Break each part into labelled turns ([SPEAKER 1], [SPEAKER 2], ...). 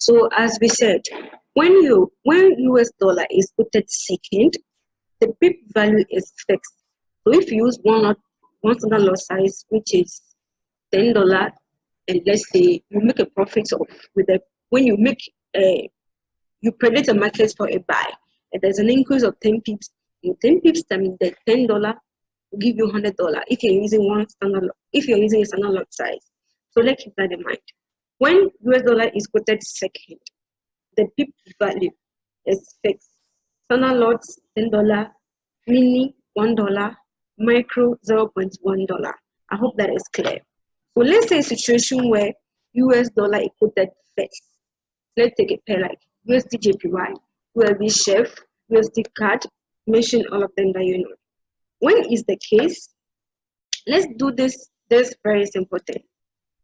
[SPEAKER 1] So as we said, when US dollar is quoted second, the pip value is fixed. So if you use one standard lot size, which is $10, and let's say you make a profit of with the when you make a you predict a market for a buy, and there's an increase of 10 pips. In 10 pips, that means that $10 will give you $100 if you're using if you're using a standard lot size. So let's keep that in mind. When US dollar is quoted second, the pip value is fixed. Standard lots $10, mini $1, micro $0.1. I hope that is clear. So let's say a situation where US dollar is quoted first. Let's take a pair like USD JPY, USD Chef, USD CAD, mention all of them that you know. When is the case? Let's do this very simple thing.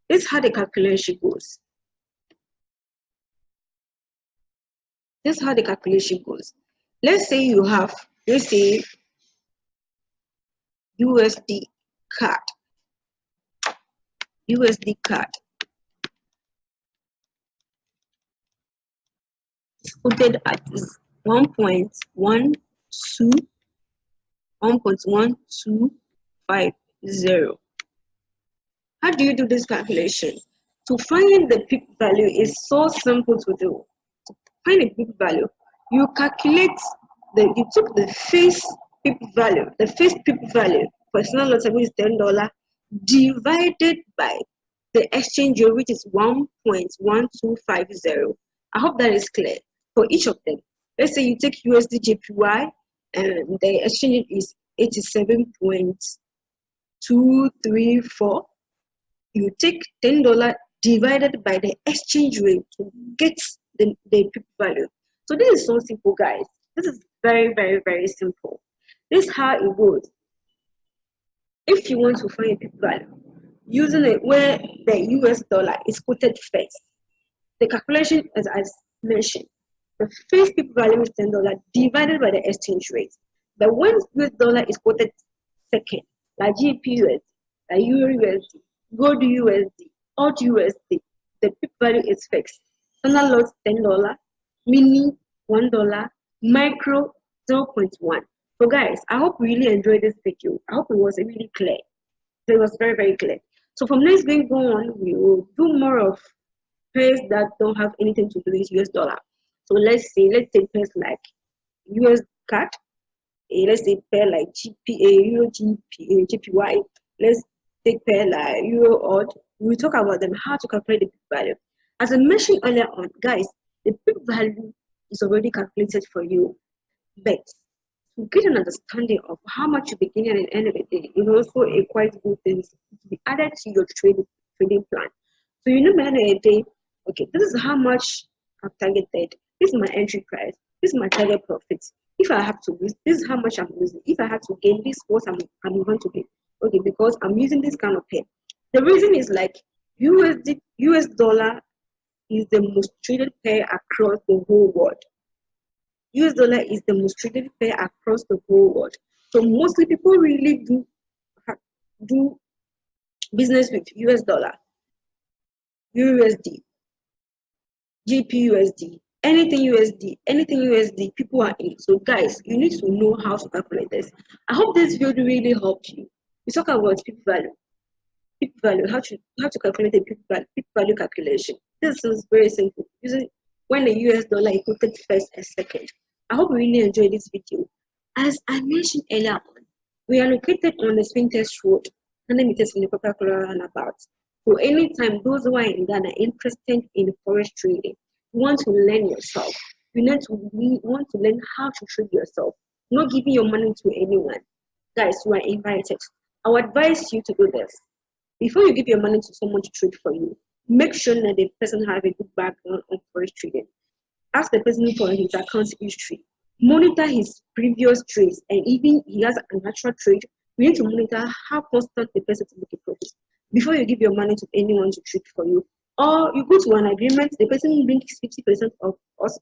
[SPEAKER 1] This is how the calculation goes. This is how the calculation goes. Let's say you have, let's say USD CAD. USD CAD is quoted at 1.1250. How do you do this calculation? To find the pip value is so simple to do. To find the pip value, you calculate you took the face pip value, for standard lot which is $10 divided by the exchange rate, which is 1.1250. I hope that is clear for each of them. Let's say you take USD JPY and the exchange rate is 87.234. You take $10 divided by the exchange rate to get the pip value. So this is so simple, guys. This is very, very, very simple. This is how it goes. If you want to find a pip value using it where the US dollar is quoted first, the calculation is as mentioned. The first pip value is $10 divided by the exchange rate. But when US dollar is quoted second, like GPUSD, like Euro USD, Gold USD, Odd USD, the pip value is fixed. Standard lot $10, mini $1, micro 0.1. So guys, I hope you really enjoyed this video. I hope it was really clear. It was very, very clear. So from next going on, we will do more of pairs that don't have anything to do with US dollar. So let's take pairs like US CAD. Let's say pair like Euro JPY. Let's take pair like Euro Odd. We'll talk about them, how to calculate the pip value. As I mentioned earlier on, guys, the pip value is already calculated for you. But to get an understanding of how much you begin at the end of the day is also a quite good thing to be added to your trading plan. So you know, by the end of the day, okay, this is how much I've targeted. This is my entry price. This is my target profits. If I have to lose, this is how much I'm losing. If I have to gain, this is what I'm going to gain. Okay, because I'm using this kind of pair. The reason is like US dollar is the most traded pair across the whole world. US dollar is the most traded pair across the whole world. So mostly people really do business with US dollar, USD, GPUSD, anything USD, people are in. So guys, you need to know how to calculate this. I hope this video really helped you. We talk about pip value, how to calculate the pip value calculation. This is very simple. Using when the US dollar is quoted first and second. I hope you really enjoyed this video. As I mentioned earlier on, we are located on the Spin Test Road, 100 meters from the Coca-Cola runabout. So anytime those who are in Ghana are interested in forex trading, you want to learn yourself. You want to learn how to trade yourself, not giving your money to anyone. Guys, you are invited. I would advise you to do this. Before you give your money to someone to trade for you, make sure that the person has a good background on forex trading. Ask the person for his account history. Monitor his previous trades, and even he has a natural trade, you need to monitor how constant the person to make a profit before you give your money to anyone to trade for you. Or you go to an agreement, the person brings 50% of us,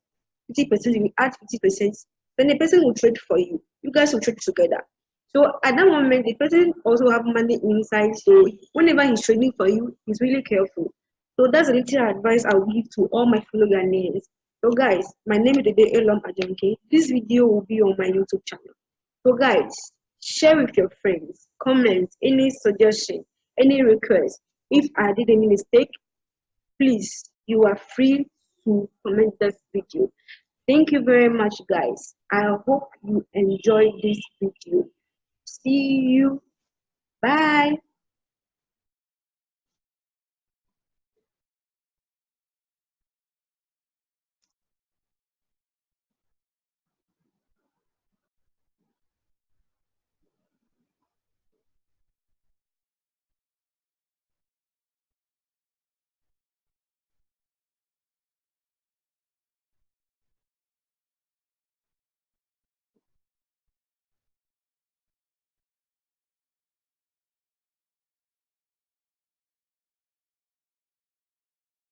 [SPEAKER 1] 50%, you add 50%, then the person will trade for you. You guys will trade together. So at that moment, the person also have money inside. So whenever he's trading for you, he's really careful. So that's a little advice I will give to all my fellow Ghanaians. So guys, my name is Dede Elom Ajonke. This video will be on my YouTube channel. So guys, share with your friends, comment, any suggestion, any request. If I did any mistake, please, you are free to comment this video. Thank you very much, guys. I hope you enjoyed this video. See you